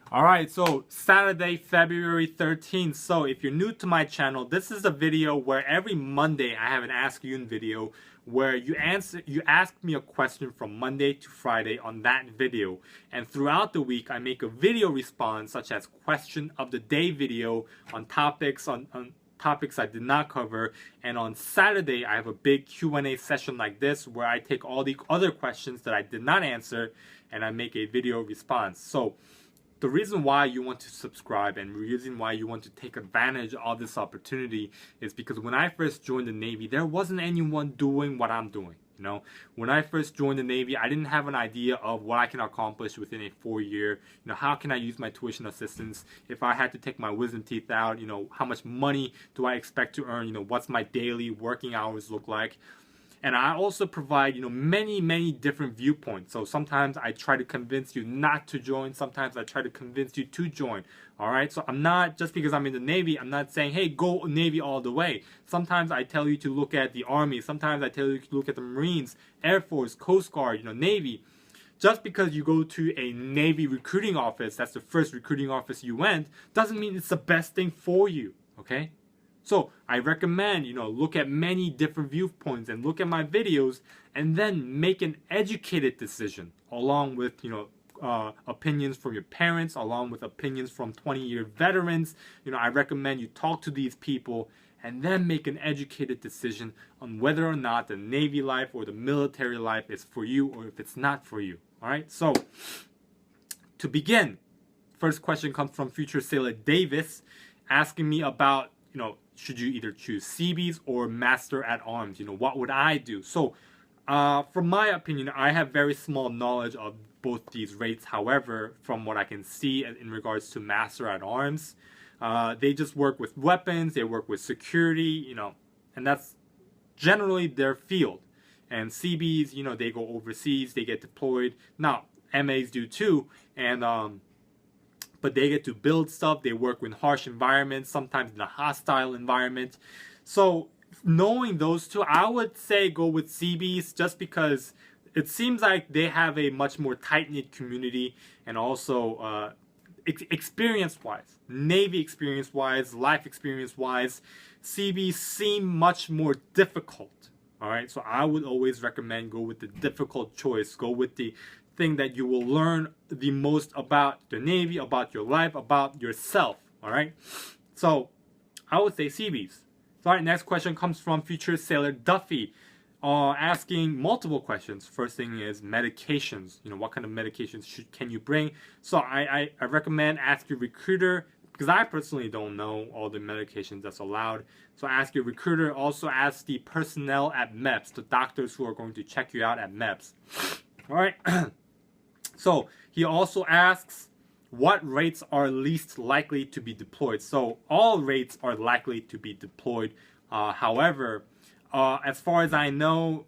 Alright, so Saturday, February 13th. So if you're new to my channel, this is a video where every Monday I have an Ask Yoon video where you ask me a question from Monday to Friday on that video. And throughout the week, I make a video response such as question of the day video on topics on topics I did not cover. And on Saturday, I have a big Q&A session like this where I take all the other questions that I did not answer and I make a video response. So the reason why you want to subscribe and the reason why you want to take advantage of this opportunity is because when I first joined the Navy, there wasn't anyone doing what I'm doing. You know, when I first joined the Navy, I didn't have an idea of what I can accomplish within a 4-year. How can I use my tuition assistance? If I had to take my wisdom teeth out, how much money do I expect to earn? What's my daily working hours look like? And I also provide, many different viewpoints. So sometimes I try to convince you not to join. Sometimes I try to convince you to join. All right. So I'm not, just because I'm in the Navy, I'm not saying, hey, go Navy all the way. Sometimes I tell you to look at the Army. Sometimes I tell you to look at the Marines, Air Force, Coast Guard, Navy. Just because you go to a Navy recruiting office, that's the first recruiting office you went, doesn't mean it's the best thing for you. Okay. So I recommend, look at many different viewpoints and look at my videos and then make an educated decision along with, opinions from your parents, along with opinions from 20-year veterans. I recommend you talk to these people and then make an educated decision on whether or not the Navy life or the military life is for you or if it's not for you. All right. So to begin, first question comes from future sailor Davis asking me about, should you either choose Seabees or Master at Arms? What would I do? So, from my opinion, I have very small knowledge of both these rates. However, from what I can see in regards to Master at Arms, they just work with weapons, they work with security, and that's generally their field. And Seabees, they go overseas, they get deployed. Now, MAs do too, and but they get to build stuff. They work with harsh environments, sometimes in a hostile environment. So knowing those two, I would say go with Seabees just because it seems like they have a much more tight-knit community and also experience-wise, Navy experience-wise, life experience-wise, Seabees seem much more difficult. All right, so I would always recommend go with the difficult choice. Go with the thing that you will learn the most about the Navy, about your life, about yourself. All right, so I would say Seabees. So, all right, next question comes from future sailor Duffy, asking multiple questions. First thing is medications. What kind of medications can you bring? So I recommend ask your recruiter, because I personally don't know all the medications that's allowed. So ask your recruiter. Also ask the personnel at MEPS, the doctors who are going to check you out at MEPS. All right. So he also asks what rates are least likely to be deployed. So all rates are likely to be deployed. However, as far as I know,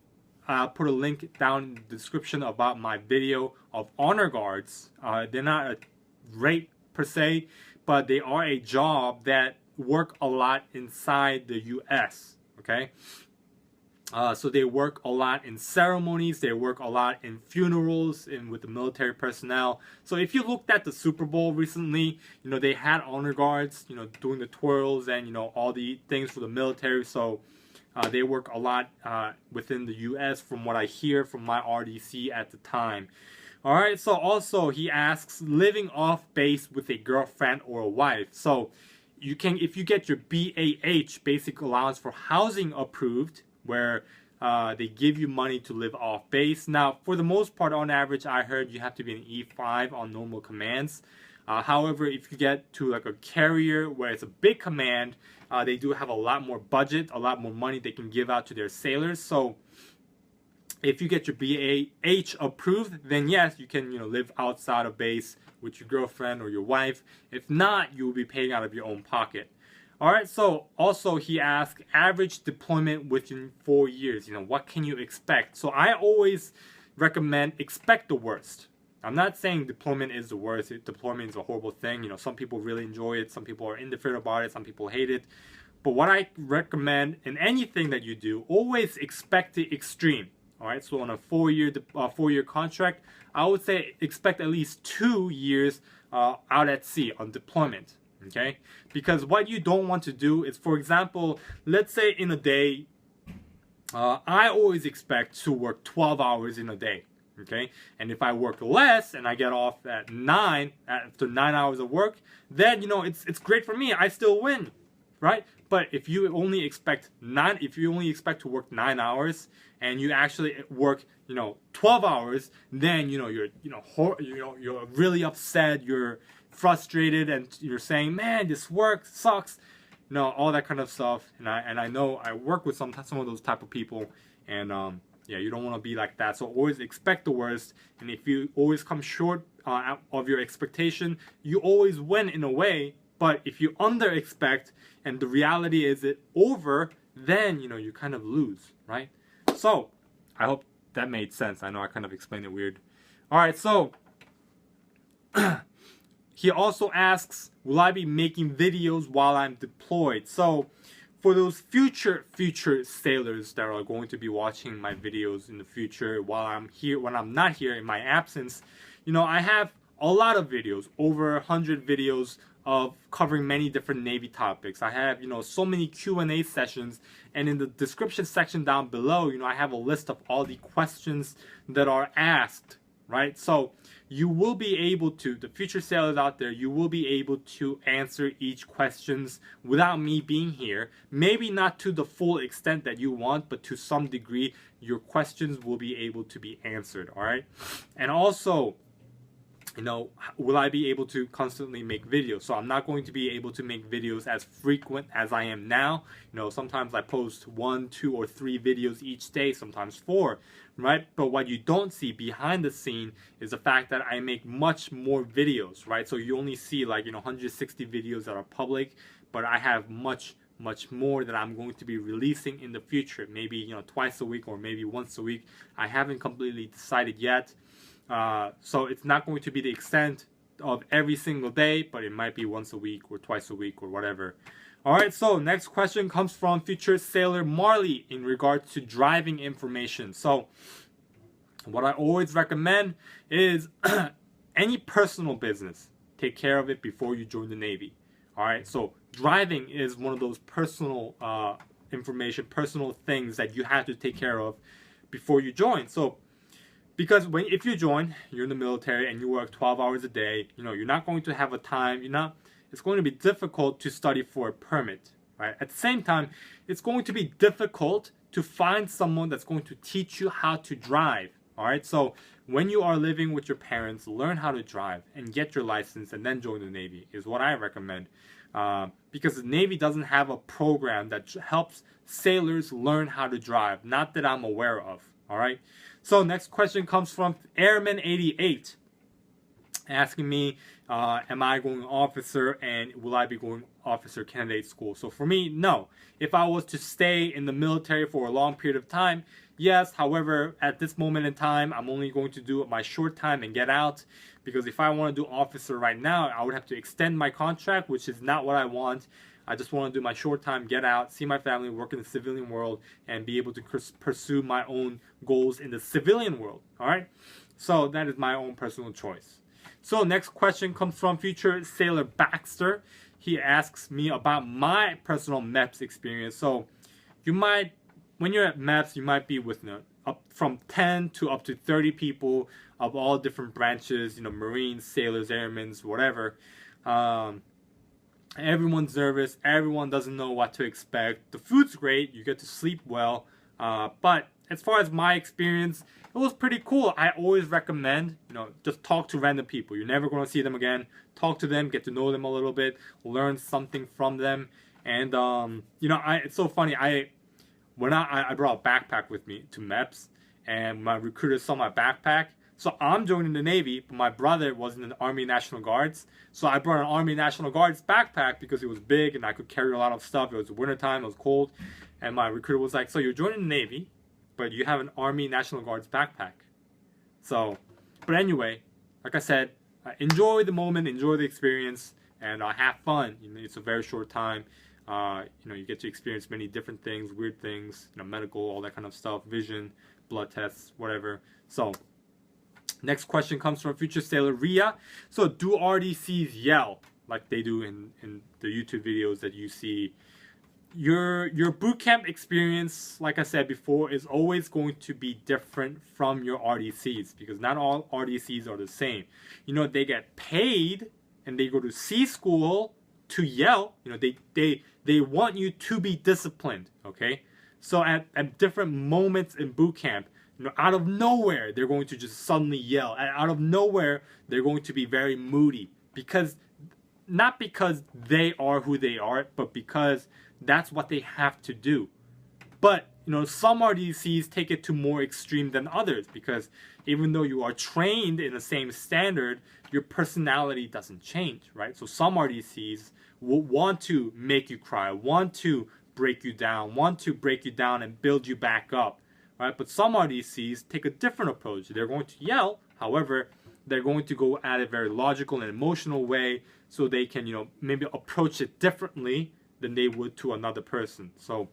I'll put a link down in the description about my video of honor guards. They're not a rate per se, but they are a job that work a lot inside the U.S. Okay. So they work a lot in ceremonies, they work a lot in funerals and with the military personnel. So if you looked at the Super Bowl recently, they had honor guards, doing the twirls and, all the things for the military. So they work a lot within the U.S. from what I hear from my RDC at the time. All right, so also he asks living off base with a girlfriend or a wife. So you can, if you get your BAH, basic allowance for housing approved, where they give you money to live off base. Now, for the most part, on average, I heard you have to be an E5 on normal commands. However, if you get to like a carrier where it's a big command, they do have a lot more budget, a lot more money they can give out to their sailors. So if you get your BAH approved, then yes, you can live outside of base with your girlfriend or your wife. If not, you will be paying out of your own pocket. All right, so also he asked average deployment within 4 years. What can you expect? So I always recommend expect the worst. I'm not saying deployment is the worst. Deployment is a horrible thing. Some people really enjoy it. Some people are indifferent about it. Some people hate it. But what I recommend in anything that you do, always expect the extreme. All right, so on a 4-year contract, I would say expect at least 2 years out at sea on deployment. Okay, because what you don't want to do is, for example, let's say in a day, I always expect to work 12 hours in a day. Okay, and if I work less and I get off at 9 after 9 hours of work, then it's great for me. I still win, right? But if you only expect to work 9 hours and you actually work 12 hours, then you're really upset, you're frustrated, and you're saying, man, this work sucks, all that kind of stuff. And I know I work with some of those type of people, and yeah, you don't want to be like that. So always expect the worst, and if you always come short of your expectation, you always win in a way. But if you under expect and the reality is it over, then you kind of lose, right? So I hope that made sense. I know I kind of explained it weird. All right, so he also asks, will I be making videos while I'm deployed? So for those future sailors that are going to be watching my videos in the future while I'm here, when I'm not here in my absence, I have a lot of videos, over 100 videos of covering many different Navy topics. I have, so many Q&A sessions, and in the description section down below, I have a list of all the questions that are asked, right? So you will be able to, the future sailors out there, you will be able to answer each questions without me being here. Maybe not to the full extent that you want, but to some degree, your questions will be able to be answered, all right? And also, will I be able to constantly make videos? So I'm not going to be able to make videos as frequent as I am now. Sometimes I post 1, 2, or 3 videos each day, sometimes 4, right? But what you don't see behind the scene is the fact that I make much more videos, right? So you only see 160 videos that are public, but I have much more that I'm going to be releasing in the future. Maybe, twice a week or maybe once a week. I haven't completely decided yet. So it's not going to be the extent of every single day, but it might be once a week or twice a week or whatever. Alright, so next question comes from future sailor Marley in regards to driving information. So what I always recommend is any personal business, take care of it before you join the Navy. Alright, so driving is one of those personal information, personal things that you have to take care of before you join. So because if you join, you're in the military and you work 12 hours a day, you're not going to have a time, it's going to be difficult to study for a permit, right? At the same time, it's going to be difficult to find someone that's going to teach you how to drive, all right? So when you are living with your parents, learn how to drive and get your license and then join the Navy is what I recommend. Because the Navy doesn't have a program that helps sailors learn how to drive, not that I'm aware of, all right? So next question comes from Airman88, asking me, am I going officer and will I be going officer candidate school? So for me, no. If I was to stay in the military for a long period of time, yes. However, at this moment in time, I'm only going to do my short time and get out. Because if I want to do officer right now, I would have to extend my contract, which is not what I want. I just want to do my short time, get out, see my family, work in the civilian world, and be able to pursue my own goals in the civilian world. All right? So that is my own personal choice. So next question comes from future sailor Baxter. He asks me about my personal MEPS experience. So you might, when you're at MEPS, you might be with up from 10 to up to 30 people of all different branches, Marines, sailors, airmen, whatever. Everyone's nervous. Everyone doesn't know what to expect. The food's great. You get to sleep well. But as far as my experience, it was pretty cool. I always recommend, just talk to random people. You're never going to see them again. Talk to them, get to know them a little bit, learn something from them. And, it's so funny. I brought a backpack with me to MEPS, and my recruiter saw my backpack. So I'm joining the Navy, but my brother was in the Army National Guards. So I brought an Army National Guards backpack because it was big and I could carry a lot of stuff. It was wintertime, it was cold. And my recruiter was like, so you're joining the Navy, but you have an Army National Guards backpack. So, but anyway, like I said, enjoy the moment, enjoy the experience, and have fun. It's a very short time. You get to experience many different things, weird things, medical, all that kind of stuff, vision, blood tests, whatever. So, Next question comes from future sailor Rhea. So do RDCs yell like they do in the YouTube videos that you see? Your boot camp experience, like I said before, is always going to be different from your RDCs because not all RDCs are the same. You know, they get paid and they go to sea school to yell. You know, they want you to be disciplined, okay? So at different moments in boot camp, you know, out of nowhere, they're going to just suddenly yell. And out of nowhere, they're going to be very moody because not because they are who they are, but because that's what they have to do. But, you know, some RDCs take it to more extreme than others because even though you are trained in the same standard, your personality doesn't change, right? So some RDCs will want to make you cry, want to break you down and build you back up, right? But some RDCs take a different approach. They're going to yell, however, they're going to go at a very logical and emotional way so they can, you know, maybe approach it differently than they would to another person. So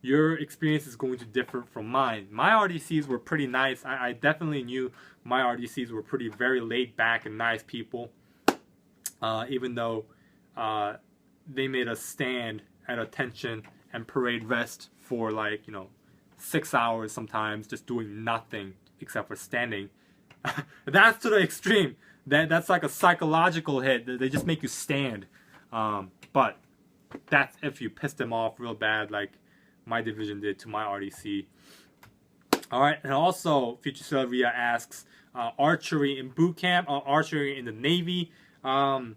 your experience is going to differ from mine. My RDCs were pretty nice. I definitely knew my RDCs were very laid back and nice people, even though they made us stand at attention and parade rest for like, you know, 6 hours sometimes, just doing nothing except for standing. That's to the extreme. That's like a psychological hit. They just make you stand. But that's if you piss them off real bad, like my division did to my RDC. All right, and also future Sylvia asks, archery in boot camp or archery in the Navy. I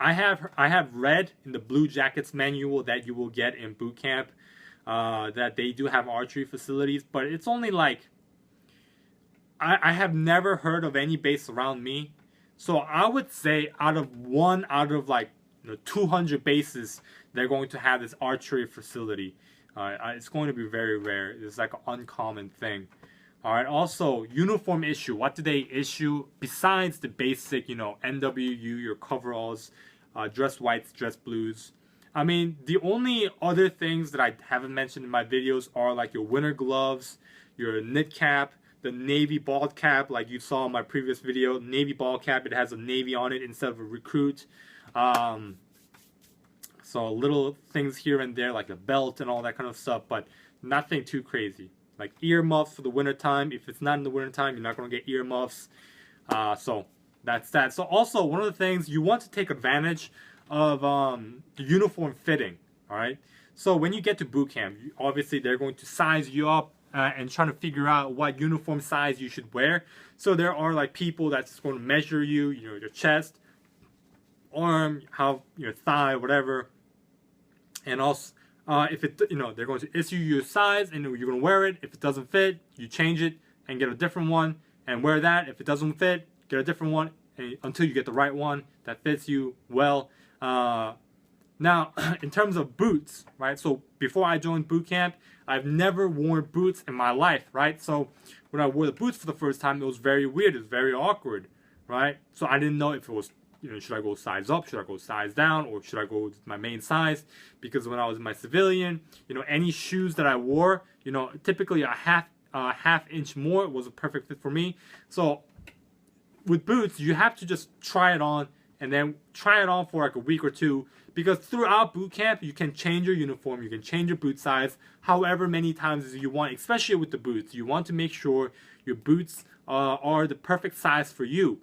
have read in the Blue Jackets manual that you will get in boot camp that they do have archery facilities, but it's only like I have never heard of any base around me. So I would say out of like, you know, 200 bases, they're going to have this archery facility. It's going to be very rare. It's like an uncommon thing. All right. Also, uniform issue. What do they issue besides the basic, you know, NWU, your coveralls, dress whites, dress blues? I mean, the only other things that I haven't mentioned in my videos are like your winter gloves, your knit cap, the Navy ball cap, like you saw in my previous video. Navy ball cap, it has a Navy on it instead of a recruit. So little things here and there, like a belt and all that kind of stuff, but nothing too crazy. Like earmuffs for the winter time. If it's not in the winter time, you're not going to get earmuffs. So that's that. So also, one of the things, you want to take advantage of the uniform fitting. All right. So when you get to boot camp, obviously they're going to size you up and trying to figure out what uniform size you should wear. So there are like people that's going to measure you, you know, your chest, arm, how your thigh, whatever. And also, if it, you know, they're going to issue you a size and you're going to wear it. If it doesn't fit, you change it and get a different one and wear that. If it doesn't fit, get a different one until you get the right one that fits you well. Now, in terms of boots, right? So before I joined boot camp, I've never worn boots in my life, right? So when I wore the boots for the first time, it was very weird. It was very awkward, right? So I didn't know if it was, you know, should I go size up, should I go size down, or should I go with my main size? Because when I was in my civilian, you know, any shoes that I wore, you know, typically a half inch more was a perfect fit for me. So with boots, you have to just try it on and then try it on for like a week or two, because throughout boot camp, you can change your uniform, you can change your boot size however many times as you want, especially with the boots. You want to make sure your boots are the perfect size for you.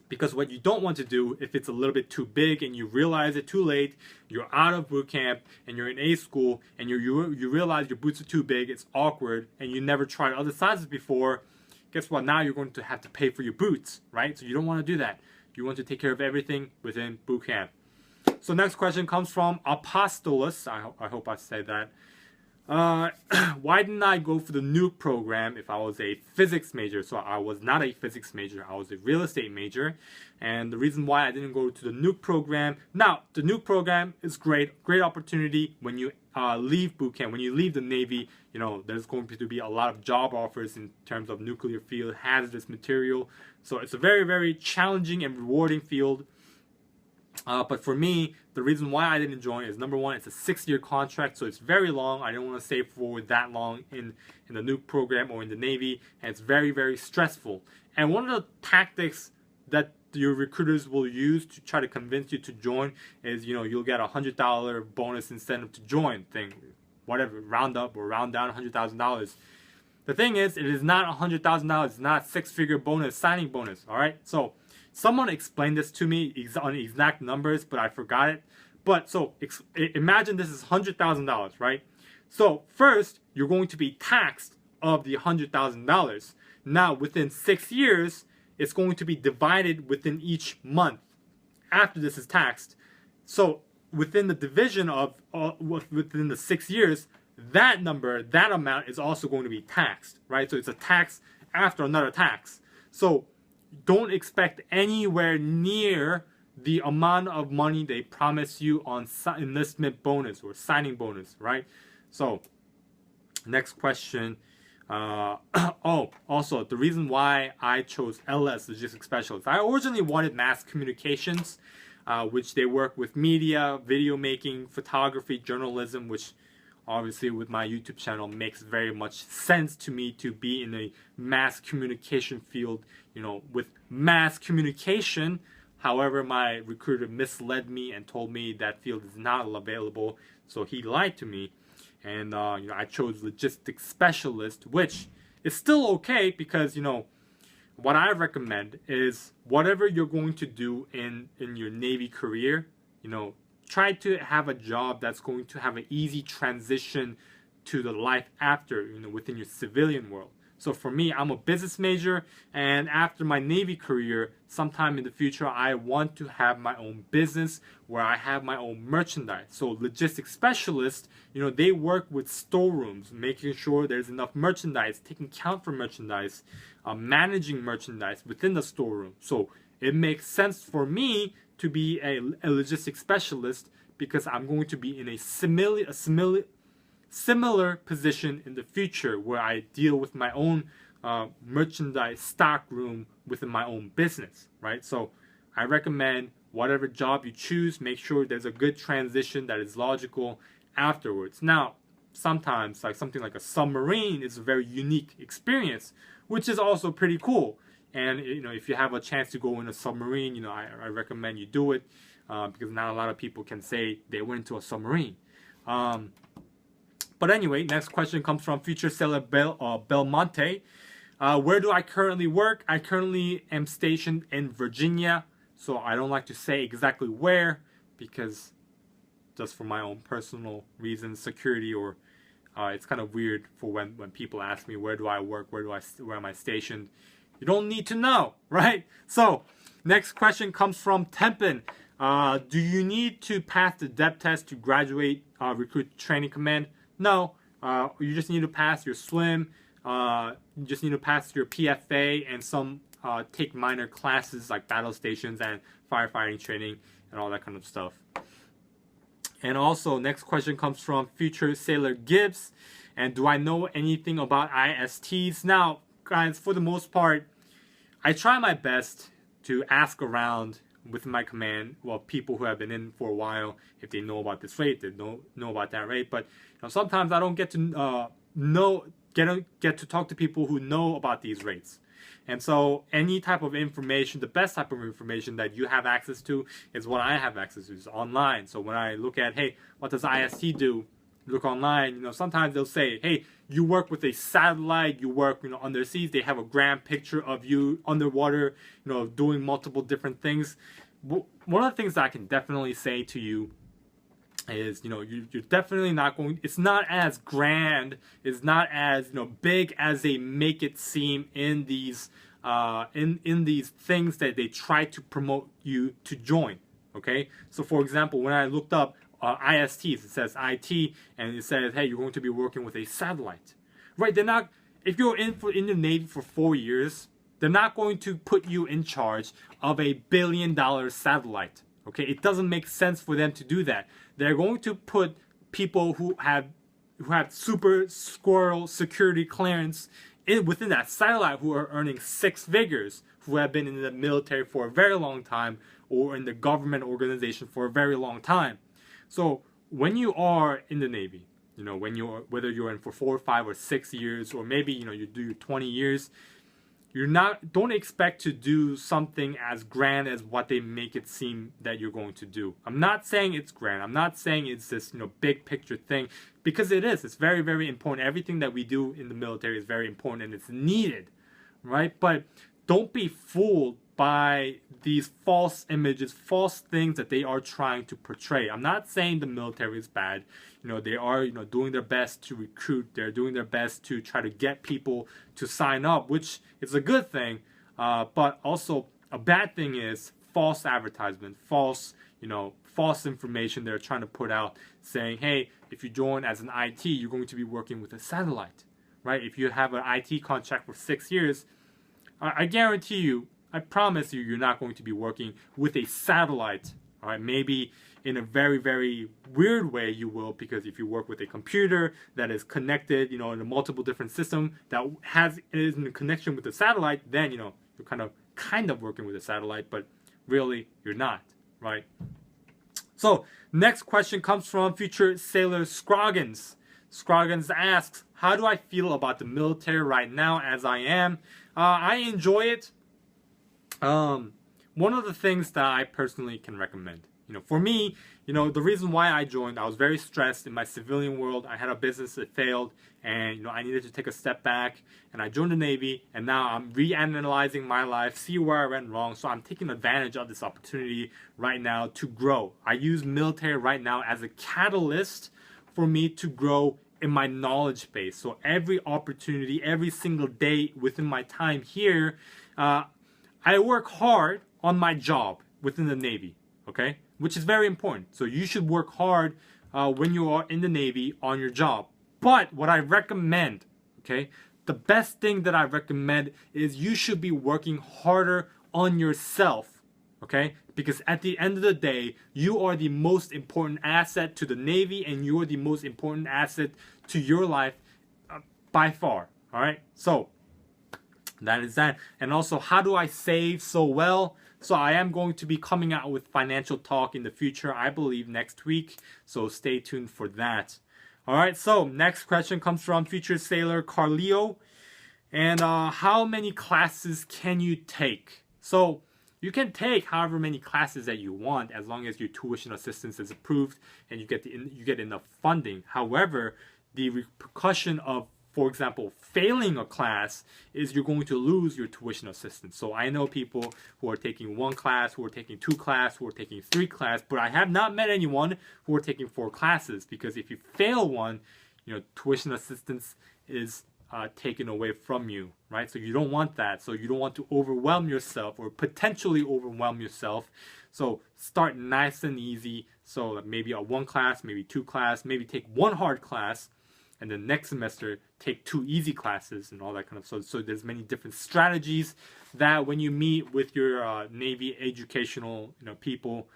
Because what you don't want to do, if it's a little bit too big and you realize it too late, you're out of boot camp and you're in A school and you realize your boots are too big, it's awkward, and you never tried other sizes before, guess what? Now you're going to have to pay for your boots, right? So you don't want to do that. You want to take care of everything within boot camp. So next question comes from Apostolus. I hope I said that. Why didn't I go for the Nuke program if I was a physics major? So I was not a physics major. I was a real estate major. And the reason why I didn't go to the Nuke program. Now, the Nuke program is great. Great opportunity when you leave boot camp. When you leave the Navy, you know, there's going to be a lot of job offers in terms of nuclear field, hazardous material. So it's a very, very challenging and rewarding field. But for me, the reason why I didn't join is, number one, it's a 6-year contract, so it's very long. I didn't want to stay for that long in the Nuke program or in the Navy, and it's very, very stressful. And one of the tactics that your recruiters will use to try to convince you to join is, you'll get $100 bonus incentive to join thing, whatever, round up or round down $100,000. The thing is, it is not $100,000. It's not 6-figure bonus, signing bonus. All right. So someone explained this to me on exact numbers, but I forgot it. But so imagine this is $100,000, right? So first, you're going to be taxed of the $100,000. Now, within 6 years, it's going to be divided within each month after this is taxed. So within the division of within the 6 years, that number, that amount is also going to be taxed, right? So it's a tax after another tax. So don't expect anywhere near the amount of money they promise you on enlistment bonus or signing bonus, right? So next question. Also, the reason why I chose LS, Logistics Specialist. I originally wanted mass communications, which they work with media, video making, photography, journalism, which obviously with my YouTube channel makes very much sense to me to be in a mass communication field, with mass communication. However, my recruiter misled me and told me that field is not available, so he lied to me. And I chose Logistics Specialist, which is still okay because, what I recommend is whatever you're going to do in your Navy career, try to have a job that's going to have an easy transition to the life after, within your civilian world. So for me, I'm a business major, and after my Navy career, sometime in the future, I want to have my own business where I have my own merchandise. So logistics specialists, they work with storerooms, making sure there's enough merchandise, taking count for merchandise, managing merchandise within the storeroom. So it makes sense for me to be a logistics specialist because I'm going to be in a similar position in the future where I deal with my own merchandise stock room within my own business, right? So I recommend whatever job you choose, make sure there's a good transition that is logical afterwards. Now, sometimes like something like a submarine is a very unique experience, which is also pretty cool. And if you have a chance to go in a submarine, I recommend you do it because not a lot of people can say they went to a submarine. But anyway, next question comes from future sailor Belmonte. Where do I currently work? I currently am stationed in Virginia, so I don't like to say exactly where because just for my own personal reasons, security, or it's kind of weird for when people ask me where do I work, where am I stationed. You don't need to know, right? So next question comes from Tempin. Do you need to pass the DEP test to graduate recruit training command? No, you just need to pass your swim, you just need to pass your PFA and some take minor classes like battle stations and firefighting training and all that kind of stuff. And also, next question comes from future sailor Gibbs. And do I know anything about ISTs? Now, guys, for the most part, I try my best to ask around with my command, people who have been in for a while, if they know about this rate, they know about that rate. But sometimes I don't get to get to talk to people who know about these rates. And so any type of information, the best type of information that you have access to is what I have access to, is online. So when I look at, hey, what does IST do? Look online, sometimes they'll say, hey, you work with a satellite, you work, underseas, they have a grand picture of you underwater, doing multiple different things. One of the things that I can definitely say to you is, you're definitely not going, it's not as grand, it's not as, big as they make it seem in these, in these things that they try to promote you to join, okay? So for example, when I looked up ISTs, it says IT, and it says, hey, you're going to be working with a satellite, right? They're not, if you're in the Navy for 4 years, they're not going to put you in charge of $1 billion satellite, okay? It doesn't make sense for them to do that. They're going to put people who have super squirrel security clearance within that satellite who are earning 6 figures, who have been in the military for a very long time, or in the government organization for a very long time. So when you are in the Navy, you know, whether you're in for 4, 5, or 6 years, or maybe, you know, you do 20 years, don't expect to do something as grand as what they make it seem that you're going to do. I'm not saying it's grand. I'm not saying it's this, you know, big picture thing, because it is. It's very, very important. Everything that we do in the military is very important and it's needed, right? But don't be fooled by these false images, false things that they are trying to portray. I'm not saying the military is bad. You know, they are, you know, doing their best to recruit. They're doing their best to try to get people to sign up, which is a good thing. But also a bad thing is false advertisement, false information they're trying to put out saying, hey, if you join as an IT, you're going to be working with a satellite, right? If you have an IT contract for 6 years, I guarantee you, I promise you, you're not going to be working with a satellite. All right, maybe in a very, very weird way you will, because if you work with a computer that is connected, you know, in a multiple different system that is in connection with the satellite, then, you know, you're kind of working with a satellite, but really you're not, right? So next question comes from future sailor Scroggins. Scroggins asks, how do I feel about the military right now as I am? I enjoy it. One of the things that I personally can recommend, you know, for me, you know, the reason why I joined, I was very stressed in my civilian world. I had a business that failed, and, you know, I needed to take a step back, and I joined the Navy, and now I'm reanalyzing my life, see where I went wrong. So I'm taking advantage of this opportunity right now to grow. I use military right now as a catalyst for me to grow in my knowledge base. So every opportunity, every single day within my time here, I work hard on my job within the Navy, okay? Which is very important. So you should work hard when you are in the Navy on your job. But what I recommend, okay, the best thing that I recommend is you should be working harder on yourself, okay? Because at the end of the day, you are the most important asset to the Navy, and you are the most important asset to your life by far, all right? So that is that. And also, how do I save so well? So I am going to be coming out with financial talk in the future, I believe next week. So stay tuned for that. All right, so next question comes from future sailor Carillo. And how many classes can you take? So you can take however many classes that you want, as long as your tuition assistance is approved and you get enough funding. However, the repercussion of, for example, failing a class is you're going to lose your tuition assistance. So I know people who are taking 1 class, who are taking 2 classes, who are taking 3 classes, but I have not met anyone who are taking 4 classes, because if you fail one, you know, tuition assistance is taken away from you, right? So you don't want that. So you don't want to overwhelm yourself or potentially overwhelm yourself. So start nice and easy. So maybe a 1 class, maybe 2 class, maybe take 1 hard class, and then next semester take 2 easy classes and all that kind of stuff. So there's many different strategies that when you meet with your Navy educational, you know, people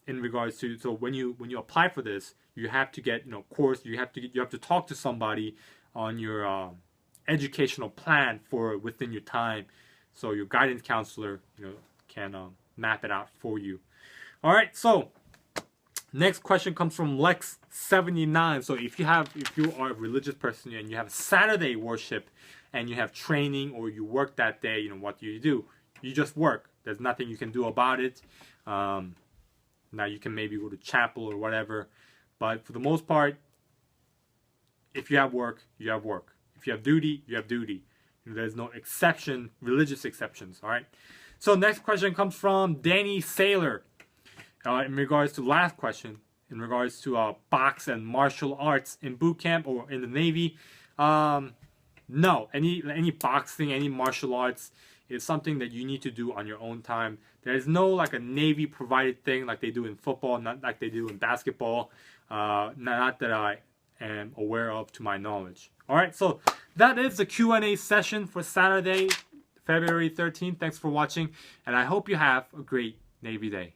in regards to, so when you apply for this, you have to get, you know, course, you have to talk to somebody on your educational plan for within your time, so your guidance counselor, you know, can map it out for you. All right, so next question comes from Lex79. So if you are a religious person and you have Saturday worship and you have training or you work that day, you know, what do? You just work. There's nothing you can do about it. Now you can maybe go to chapel or whatever, but for the most part, if you have work, you have work. If you have duty, you have duty. You know, there's no exception, religious exceptions, all right? So next question comes from Danny Sailor. In regards to last question, in regards to box and martial arts in boot camp or in the Navy, no, any boxing, any martial arts is something that you need to do on your own time. There's no like a Navy provided thing like they do in football, not like they do in basketball, not that I am aware of to my knowledge. All right, so that is the Q&A session for Saturday, February 13th. Thanks for watching, and I hope you have a great Navy day.